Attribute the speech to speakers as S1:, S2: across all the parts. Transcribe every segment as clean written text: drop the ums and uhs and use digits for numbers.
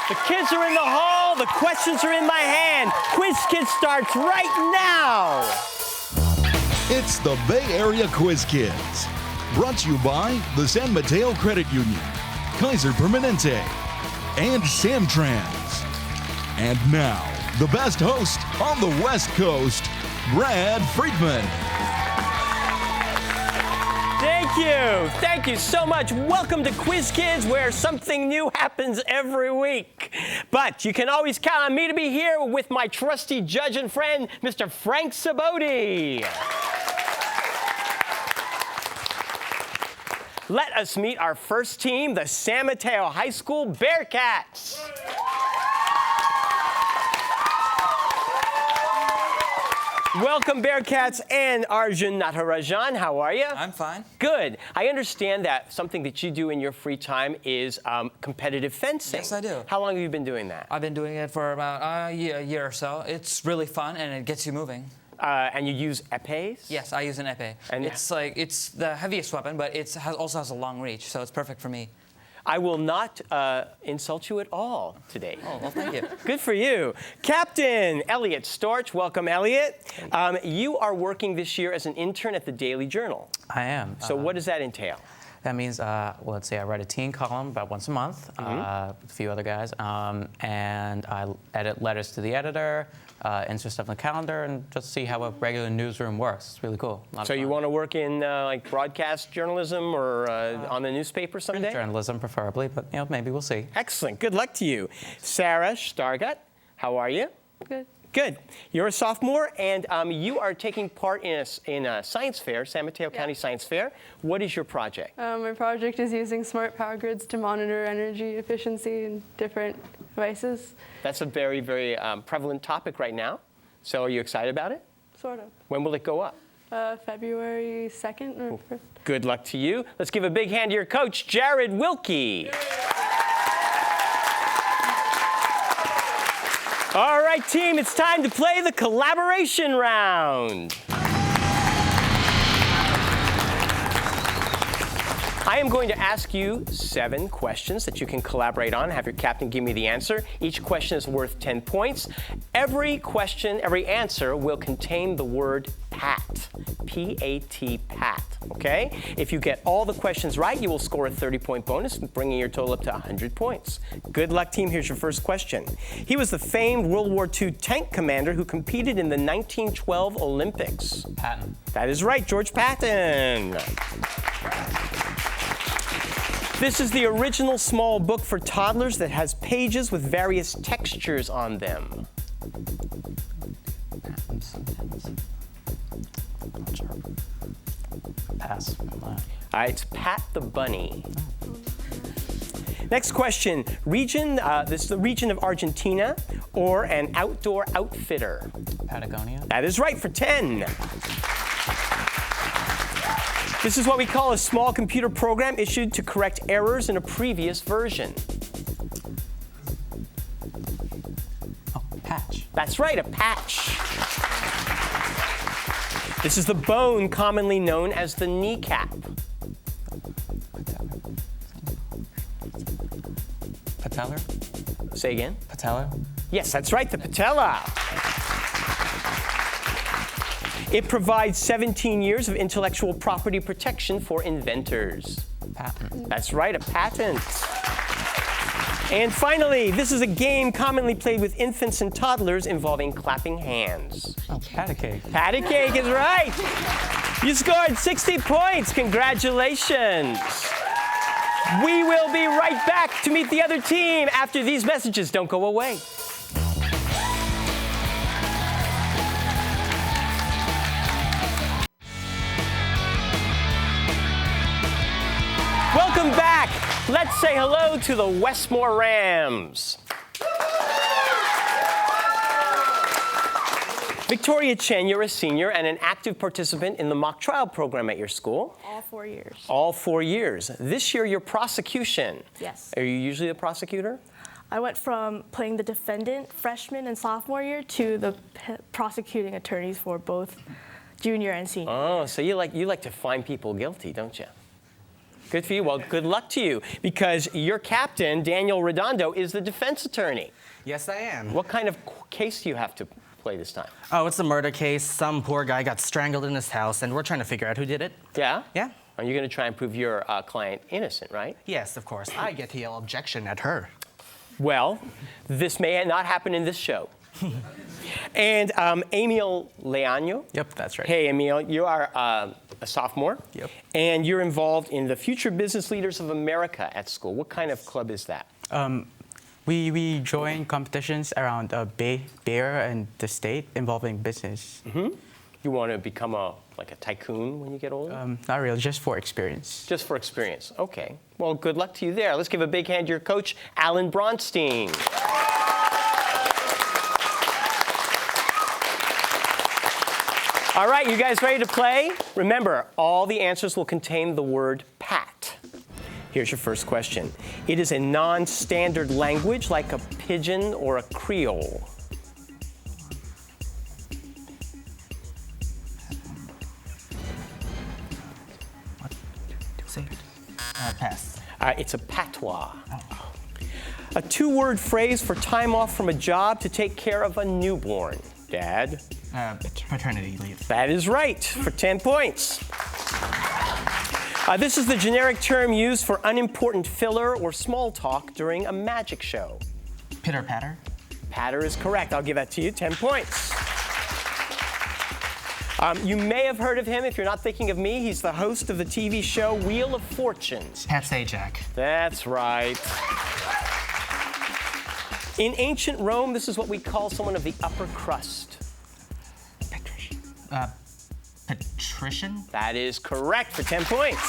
S1: The kids are in the hall, the questions are in my hand. Quiz Kids starts right now.
S2: It's the Bay Area Quiz Kids. Brought to you by the San Mateo Credit Union, Kaiser Permanente, and Samtrans. And now, the best host on the West Coast, Brad Friedman.
S1: Thank you so much. Welcome to Quiz Kids, where something new happens every week. But you can always count on me to be here with my trusty judge and friend, Mr. Frank Saboti. Let us meet our first team, the San Mateo High School Bearcats. Welcome, Bearcats and Arjun Natarajan. How are you?
S3: I'm fine.
S1: Good. I understand that something that you do in your free time is competitive fencing.
S3: Yes, I do.
S1: How long have you been doing that?
S3: I've been doing it for about a year or so. It's really fun and it gets you moving.
S1: And you use épées?
S3: Yes, I use an épée.
S1: And
S3: it's the heaviest weapon, but it also has a long reach, so it's perfect for me.
S1: I will not insult you at all today.
S3: Oh, well, thank you.
S1: Good for you. Captain Elliot Storch, welcome, Elliot. You are working this year as an intern at the Daily Journal.
S4: I am.
S1: So what does that entail?
S4: That means, well, let's say I write a teen column about once a month, with a few other guys, and I edit letters to the editor, insert stuff in the calendar, and just see how a regular newsroom works. It's really cool.
S1: So you want to work in like broadcast journalism or on the newspaper someday?
S4: Journalism, preferably, but maybe we'll see.
S1: Excellent. Good luck to you. Sarah Stargut, how are you?
S5: Good.
S1: Good. You're a sophomore, and you are taking part in a science fair, San Mateo County Science Fair. What is your project?
S5: My project is using smart power grids to monitor energy efficiency in different devices.
S1: That's a very, very prevalent topic right now. So are you excited about it?
S5: Sort of.
S1: When will it go up?
S5: February 2nd or 1st.
S1: Good luck to you. Let's give a big hand to your coach, Jared Wilkie. All right, team, it's time to play the collaboration round. I am going to ask you 7 questions that you can collaborate on. Have your captain give me the answer. Each question is worth 10 points. Every question, every answer will contain the word PAT. P-A-T, PAT, okay? If you get all the questions right, you will score a 30-point bonus, bringing your total up to 100 points. Good luck, team. Here's your first question. He was the famed World War II tank commander who competed in the 1912 Olympics.
S4: Patton.
S1: That is right, George Patton. This is the original small book for toddlers that has pages with various textures on them.
S4: Pass.
S1: It's Pat the Bunny. Next question. Region, this is the region of Argentina, or an outdoor outfitter.
S4: Patagonia.
S1: That is right for 10. This is what we call a small computer program issued to correct errors in a previous version.
S4: Oh, patch.
S1: That's right, a patch. This is the bone commonly known as the kneecap.
S4: Patellar?
S1: Say again?
S4: Patellar?
S1: Yes, that's right, the patella. It provides 17 years of intellectual property protection for inventors.
S4: Patent.
S1: That's right, a patent. And finally, this is a game commonly played with infants and toddlers involving clapping hands.
S4: Oh, patty cake.
S1: Patty cake is right. You scored 60 points. Congratulations. We will be right back to meet the other team after these messages. Don't go away. Welcome back. Let's say hello to the Westmoor Rams. Victoria Chen, you're a senior and an active participant in the mock trial program at your school.
S6: All 4 years.
S1: All 4 years. This year, your prosecution.
S6: Yes.
S1: Are you usually the prosecutor?
S6: I went from playing the defendant freshman and sophomore year to the prosecuting attorneys for both junior and senior.
S1: Oh, so you like to find people guilty, don't you? Good for you. Well, good luck to you, because your captain, Daniel Redondo, is the defense attorney.
S7: Yes, I am.
S1: What kind of case do you have to play this time?
S7: Oh, it's a murder case. Some poor guy got strangled in his house, and we're trying to figure out who did it.
S1: Yeah?
S7: Yeah?
S1: Are you going to try and prove your client innocent, right?
S7: Yes, of course. I get to yell objection at her.
S1: Well, this may not happen in this show. And Emil Leaño.
S4: Yep, that's right.
S1: Hey, Emil, you are a sophomore.
S4: Yep.
S1: And you're involved in the Future Business Leaders of America at school. What kind of club is that?
S8: We join competitions around Bay Area and the state involving business.
S1: Mm-hmm. You want to become like a tycoon when you get older?
S8: Not really, just for experience.
S1: Just for experience. Okay. Well, good luck to you there. Let's give a big hand to your coach, Alan Bronstein. All right, you guys ready to play? Remember, all the answers will contain the word pat. Here's your first question. It is a non-standard language like a pidgin or a Creole.
S7: Pass.
S1: It's a patois. A two-word phrase for time off from a job to take care of a newborn. Dad?
S7: Paternity leave.
S1: That is right, for 10 points. This is the generic term used for unimportant filler or small talk during a magic show.
S7: Pitter patter.
S1: Patter is correct. I'll give that to you, 10 points. You may have heard of him if you're not thinking of me. He's the host of the TV show Wheel of Fortune.
S7: Pat Sajak.
S1: That's right. In ancient Rome, this is what we call someone of the upper crust.
S7: Patrician?
S1: That is correct for 10 points.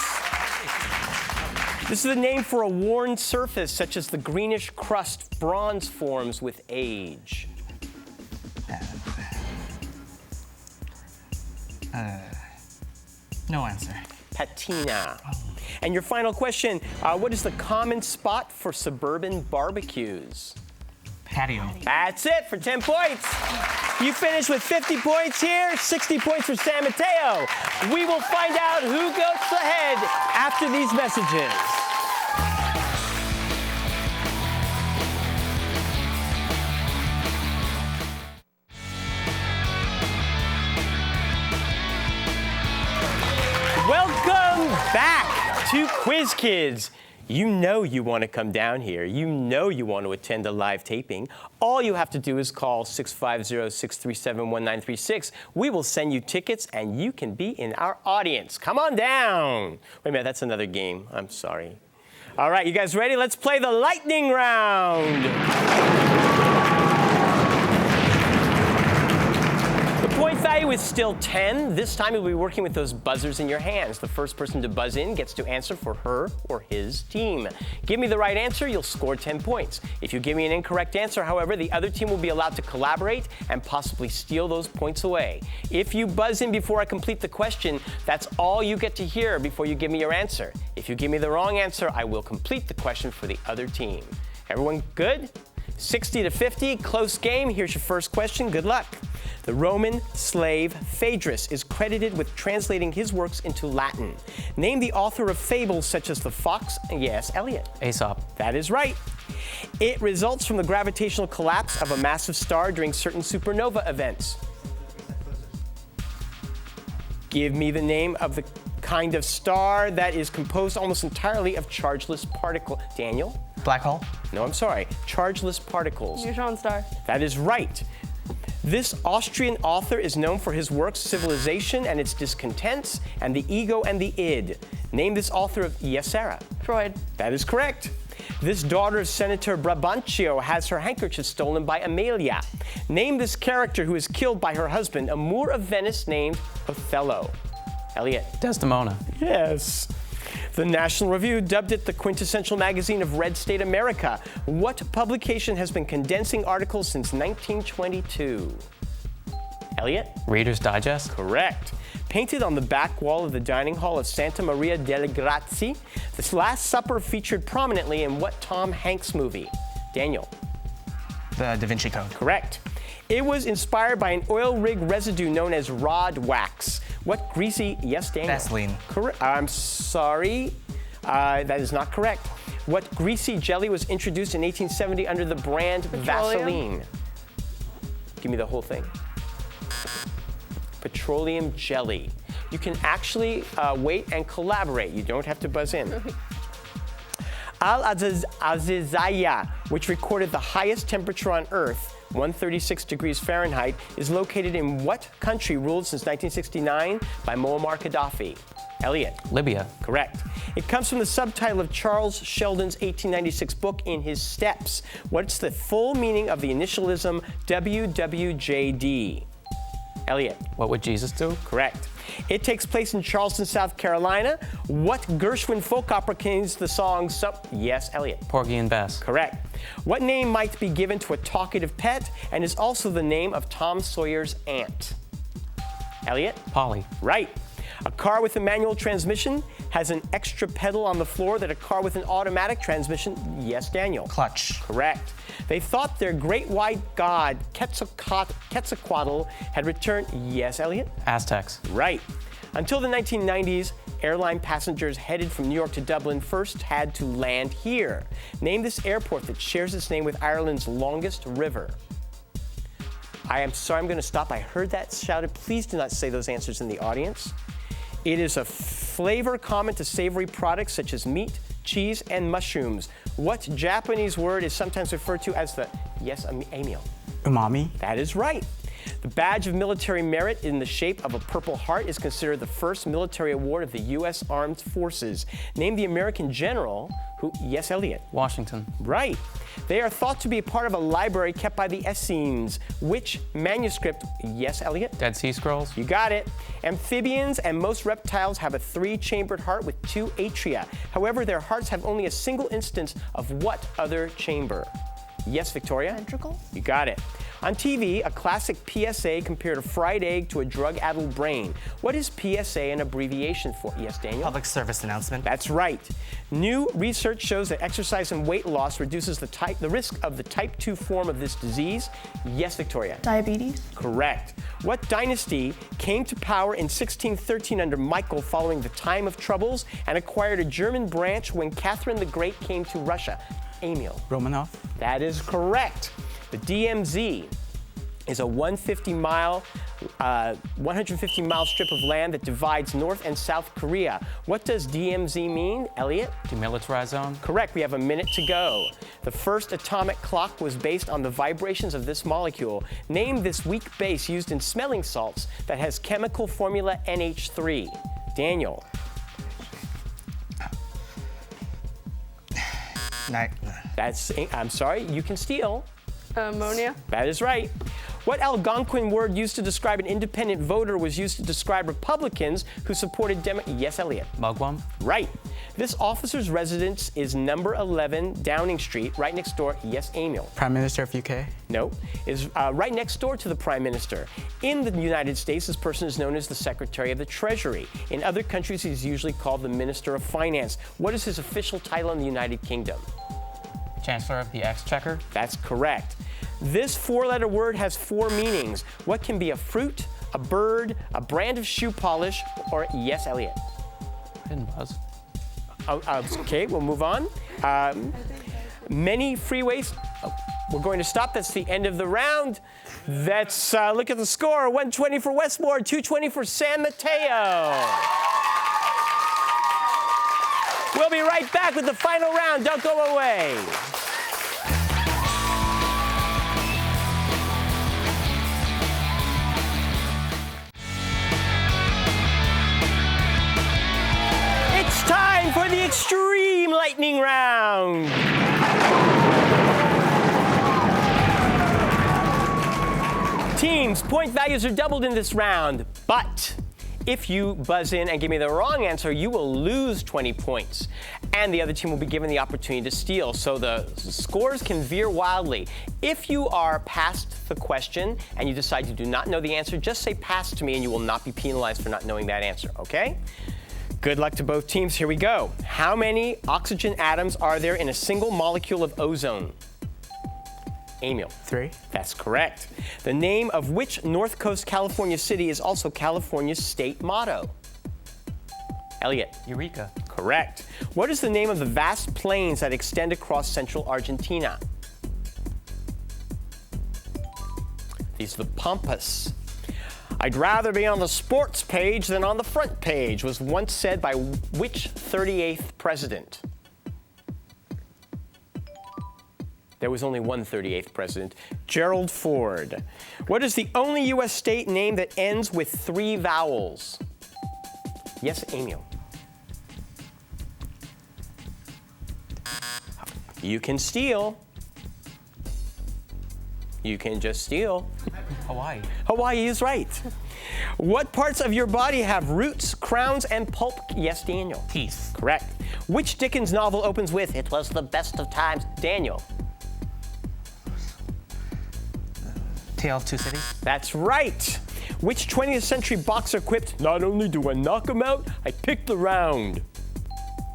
S1: This is the name for a worn surface, such as the greenish crust bronze forms with age.
S7: No answer.
S1: Patina. And your final question, what is the common spot for suburban barbecues?
S7: Patio.
S1: That's it for 10 points. You finished with 50 points here, 60 points for San Mateo. We will find out who goes ahead after these messages. Welcome back to Quiz Kids. You know you want to come down here. You know you want to attend a live taping. All you have to do is call 650-637-1936. We will send you tickets, and you can be in our audience. Come on down. Wait a minute, that's another game. I'm sorry. All right, you guys ready? Let's play the lightning round. The point value is still 10. This time you'll be working with those buzzers in your hands. The first person to buzz in gets to answer for her or his team. Give me the right answer, you'll score 10 points. If you give me an incorrect answer, however, the other team will be allowed to collaborate and possibly steal those points away. If you buzz in before I complete the question, that's all you get to hear before you give me your answer. If you give me the wrong answer, I will complete the question for the other team. Everyone good? 60 to 50, close game. Here's your first question. Good luck. The Roman slave Phaedrus is credited with translating his works into Latin. Name the author of fables such as The Fox and Yes, Eliot.
S4: Aesop.
S1: That is right. It results from the gravitational collapse of a massive star during certain supernova events. Give me the name of the kind of star that is composed almost entirely of chargeless particles. Daniel?
S7: Black hole.
S1: No, I'm sorry. Chargeless particles.
S5: Neutron star.
S1: That is right. This Austrian author is known for his works Civilization and Its Discontents and The Ego and the Id. Name this author of Yes, Sarah.
S5: Freud.
S1: That is correct. This daughter of Senator Brabantio has her handkerchief stolen by Amelia. Name this character who is killed by her husband, a Moor of Venice named Othello. Elliot.
S4: Desdemona.
S1: Yes. The National Review dubbed it the quintessential magazine of Red State America. What publication has been condensing articles since 1922? Elliot?
S4: Reader's Digest.
S1: Correct. Painted on the back wall of the dining hall of Santa Maria delle Grazie, this Last Supper featured prominently in what Tom Hanks movie? Daniel?
S7: The Da Vinci Code.
S1: Correct. It was inspired by an oil rig residue known as rod wax. What greasy, yes, Daniel?
S7: Vaseline.
S1: Correct. I'm sorry. That is not correct. What greasy jelly was introduced in 1870 under the brand
S5: Petroleum.
S1: Vaseline? Give me the whole thing. Petroleum jelly. You can actually wait and collaborate. You don't have to buzz in. Al-Azizaya, which recorded the highest temperature on Earth, 136 degrees Fahrenheit, is located in what country ruled since 1969 by Muammar Gaddafi? Elliot.
S4: Libya.
S1: Correct. It comes from the subtitle of Charles Sheldon's 1896 book, In His Steps. What's the full meaning of the initialism WWJD? Elliot.
S4: What would Jesus do?
S1: Correct. It takes place in Charleston, South Carolina. What Gershwin folk opera contains the song Yes, Elliot.
S4: Porgy and Bess.
S1: Correct. What name might be given to a talkative pet and is also the name of Tom Sawyer's aunt? Elliot?
S4: Polly.
S1: Right. A car with a manual transmission has an extra pedal on the floor that a car with an automatic transmission. Yes, Daniel.
S7: Clutch.
S1: Correct. They thought their great white god, Quetzalcoatl, had returned. Yes, Elliot?
S4: Aztecs.
S1: Right. Until the 1990s, airline passengers headed from New York to Dublin first had to land here. Name this airport that shares its name with Ireland's longest river. I am sorry, I'm going to stop. I heard that shouted. Please do not say those answers in the audience. It is a flavor common to savory products such as meat, cheese, and mushrooms. What Japanese word is sometimes referred to as the, yes, Emil?
S8: Umami.
S1: That is right. The badge of military merit in the shape of a Purple Heart is considered the first military award of the U.S. Armed Forces. Name the American general who, yes, Elliot?
S4: Washington.
S1: Right. They are thought to be a part of a library kept by the Essenes. Which manuscript, yes, Elliot?
S4: Dead Sea Scrolls.
S1: You got it. Amphibians and most reptiles have a 3-chambered heart with 2 atria. However, their hearts have only a single instance of what other chamber? Yes, Victoria?
S6: Ventricle?
S1: You got it. On TV, a classic PSA compared a fried egg to a drug-addled brain. What is PSA an abbreviation for? Yes, Daniel?
S7: Public service announcement.
S1: That's right. New research shows that exercise and weight loss reduces the risk of the type 2 form of this disease. Yes, Victoria?
S6: Diabetes?
S1: Correct. What dynasty came to power in 1613 under Michael following the Time of Troubles and acquired a German branch when Catherine the Great came to Russia? Emil?
S8: Romanov.
S1: That is correct. The DMZ is a 150-mile strip of land that divides North and South Korea. What does DMZ mean, Elliot?
S4: Demilitarized zone.
S1: Correct. We have a minute to go. The first atomic clock was based on the vibrations of this molecule. Name this weak base used in smelling salts that has chemical formula NH3. Daniel. I'm sorry, you can steal.
S5: Ammonia.
S1: That is right. What Algonquin word used to describe an independent voter was used to describe Republicans who supported Yes, Elliot.
S4: Mugwump.
S1: Right. This officer's residence is number 11 Downing Street, right next door. Yes, Emil.
S8: Prime Minister of UK.
S1: No, is right next door to the Prime Minister. In the United States, this person is known as the Secretary of the Treasury. In other countries, he's usually called the Minister of Finance. What is his official title in the United Kingdom?
S4: Chancellor of the Exchequer.
S1: That's correct. This 4-letter word has 4 meanings. What can be a fruit, a bird, a brand of shoe polish, or yes, Elliot?
S4: I didn't buzz.
S1: Okay, we'll move on. Many freeways. We're going to stop. That's the end of the round. Let's look at the score. 120 for Westmoor, 220 for San Mateo. We'll be right back with the final round. Don't go away. It's time for the extreme lightning round. Teams, point values are doubled in this round, but if you buzz in and give me the wrong answer, you will lose 20 points. And the other team will be given the opportunity to steal. So the scores can veer wildly. If you are past the question and you decide you do not know the answer, just say pass to me and you will not be penalized for not knowing that answer, okay? Good luck to both teams. Here we go. How many oxygen atoms are there in a single molecule of ozone? Emil.
S8: 3.
S1: That's correct. The name of which North Coast California city is also California's state motto? Elliot.
S4: Eureka.
S1: Correct. What is the name of the vast plains that extend across central Argentina? These are the Pampas. I'd rather be on the sports page than on the front page was once said by which 38th president? There was only one 38th president, Gerald Ford. What is the only U.S. state name that ends with 3 vowels? Yes, Emil. You can steal. You can just steal.
S4: Hawaii.
S1: Hawaii is right. What parts of your body have roots, crowns, and pulp? Yes, Daniel.
S4: Teeth.
S1: Correct. Which Dickens novel opens with, "It was the best of times"? Daniel.
S7: Tale of Two Cities.
S1: That's right. Which 20th century boxer quipped, "Not only do I knock him out, I pick the round"?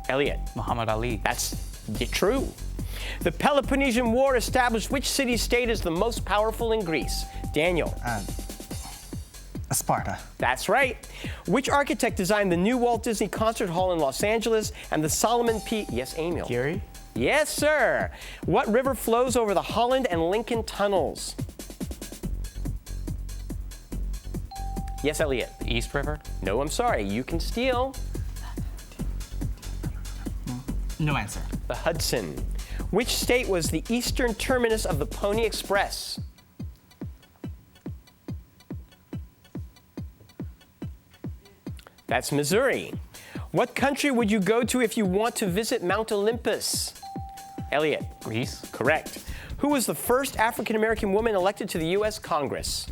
S1: Elliot.
S4: Muhammad Ali.
S1: That's true. The Peloponnesian War established which city-state is the most powerful in Greece? Daniel.
S7: Sparta.
S1: That's right. Which architect designed the new Walt Disney Concert Hall in Los Angeles and the Solomon P. Yes, Emil.
S8: Gary?
S1: Yes, sir. What river flows over the Holland and Lincoln tunnels? Yes, Elliot.
S4: The East River.
S1: No, I'm sorry. You can steal.
S7: No answer.
S1: The Hudson. Which state was the eastern terminus of the Pony Express? That's Missouri. What country would you go to if you want to visit Mount Olympus? Elliot.
S4: Greece.
S1: Correct. Who was the first African American woman elected to the U.S. Congress?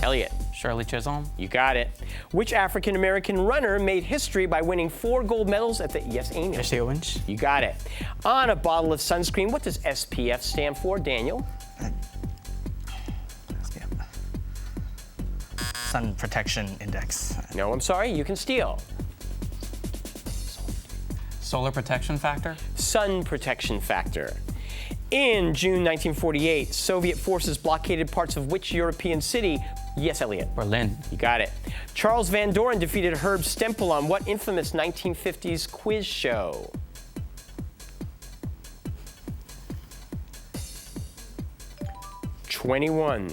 S1: Elliot.
S4: Shirley Chisholm.
S1: You got it. Which African American runner made history by winning 4 gold medals at the... Yes, Amy.
S8: Jesse Owens?
S1: You got it. On a bottle of sunscreen, what does SPF stand for, Daniel?
S7: Sun Protection Index.
S1: No, I'm sorry. You can steal.
S4: Solar protection factor.
S1: Sun protection factor. In June 1948, Soviet forces blockaded parts of which European city? Yes, Elliot.
S4: Berlin.
S1: You got it. Charles Van Doren defeated Herb Stempel on what infamous 1950s quiz show? '21.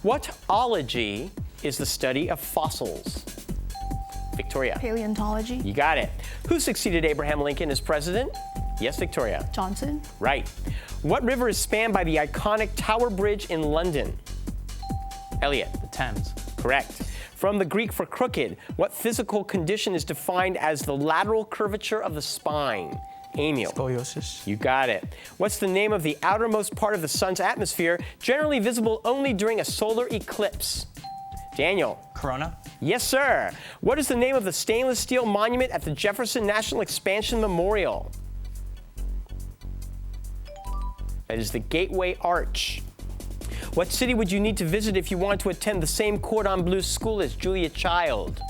S1: What ology is the study of fossils? Victoria.
S6: Paleontology.
S1: You got it. Who succeeded Abraham Lincoln as president? Yes, Victoria.
S6: Johnson.
S1: Right. What river is spanned by the iconic Tower Bridge in London? Elliot.
S4: The Thames.
S1: Correct. From the Greek for crooked, what physical condition is defined as the lateral curvature of the spine? Emil.
S8: Scoliosis.
S1: You got it. What's the name of the outermost part of the sun's atmosphere, generally visible only during a solar eclipse? Daniel.
S7: Corona.
S1: Yes, sir. What is the name of the stainless steel monument at the Jefferson National Expansion Memorial? That is the Gateway Arch. What city would you need to visit if you want to attend the same Cordon Bleu school as Julia Child?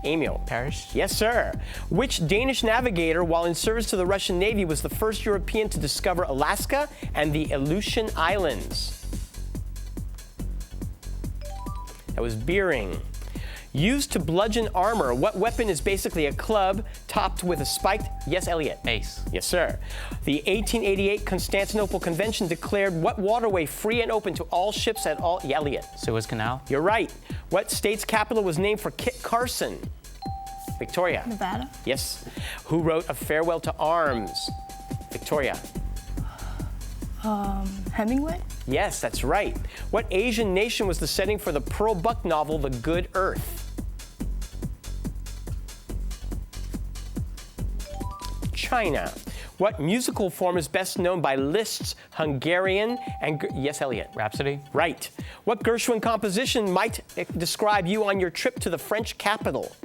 S1: Emil.
S8: Paris?
S1: Yes, sir. Which Danish navigator, while in service to the Russian Navy, was the first European to discover Alaska and the Aleutian Islands? That was Beering. Used to bludgeon armor, what weapon is basically a club topped with a spiked... Yes, Elliot.
S4: Mace.
S1: Yes, sir. The 1888 Constantinople Convention declared what waterway free and open to all ships at all... Yeah, Elliot.
S4: Suez Canal.
S1: You're right. What state's capital was named for Kit Carson? Victoria.
S6: Nevada.
S1: Yes. Who wrote A Farewell to Arms? Victoria.
S6: Hemingway.
S1: Yes, that's right. What Asian nation was the setting for the Pearl Buck novel, The Good Earth? China. What musical form is best known by Liszt's Hungarian and... Yes, Elliot.
S4: Rhapsody.
S1: Right. What Gershwin composition might describe you on your trip to the French capital?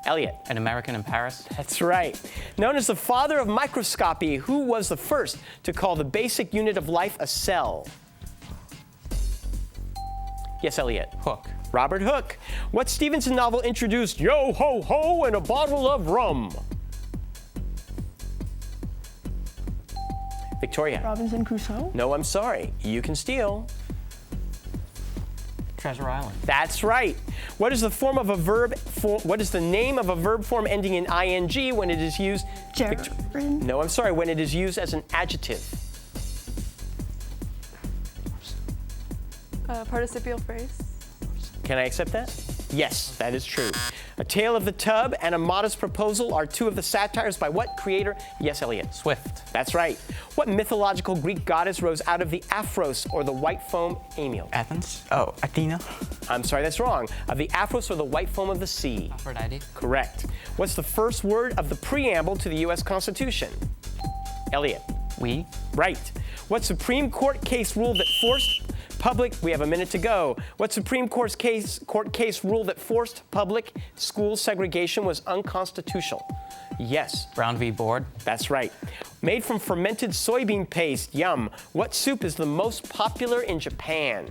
S1: Elliot.
S4: An American in Paris.
S1: That's right. Known as the father of microscopy, who was the first to call the basic unit of life a cell? Yes, Elliot.
S4: Hook.
S1: Robert Hooke. What Stevenson novel introduced yo ho ho and a bottle of rum? Victoria.
S6: Robinson Crusoe.
S1: No, I'm sorry. You can steal.
S4: Treasure Island.
S1: That's right. What is the form of a verb? What is the name of a verb form ending in ing when it is used?
S6: Gerund.
S1: No, I'm sorry. When it is used as an adjective.
S5: Participial phrase.
S1: Can I accept that? Yes, that is true. A Tale of the Tub and A Modest Proposal are two of the satires by what creator? Yes, Elliot.
S4: Swift.
S1: That's right. What mythological Greek goddess rose out of the Aphros or the white foam? Emil.
S8: Athens? Oh, Athena?
S1: I'm sorry, that's wrong. Of the Aphros or the white foam of the sea?
S3: Aphrodite.
S1: Correct. What's the first word of the preamble to the U.S. Constitution? Elliot.
S4: We.
S1: Right. What Supreme Court case ruled that forced public, we have a minute to go. What Supreme Court case ruled that forced public school segregation was unconstitutional? Yes.
S4: Brown v. Board.
S1: That's right. Made from fermented soybean paste, yum. What soup is the most popular in Japan?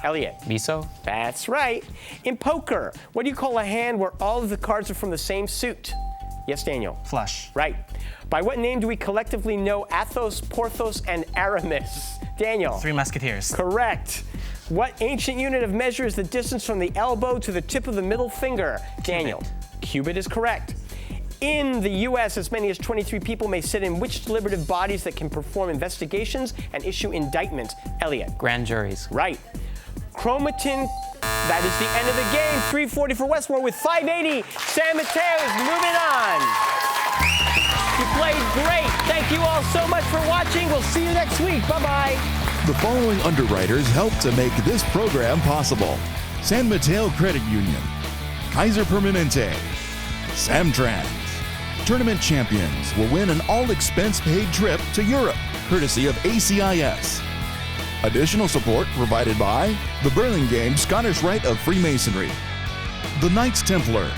S1: Elliot.
S4: Miso.
S1: That's right. In poker, what do you call a hand where all of the cards are from the same suit? Yes, Daniel.
S7: Flush.
S1: Right. By what name do we collectively know Athos, Porthos, and Aramis? Daniel.
S7: Three Musketeers.
S1: Correct. What ancient unit of measure is the distance from the elbow to the tip of the middle finger? Daniel. Cubit is correct. In the U.S., as many as 23 people may sit in which deliberative bodies that can perform investigations and issue indictments? Elliot.
S4: Grand juries.
S1: Right. Chromatin, that is the end of the game. 340 for Westmoor with 580. San Mateo is moving on. You played great. Thank you all so much for watching. We'll see you next week. Bye-bye.
S2: The following underwriters helped to make this program possible: San Mateo Credit Union, Kaiser Permanente, Samtrans. Tournament champions will win an all-expense-paid trip to Europe, courtesy of ACIS. Additional support provided by the Burlingame Scottish Rite of Freemasonry, the Knights Templar,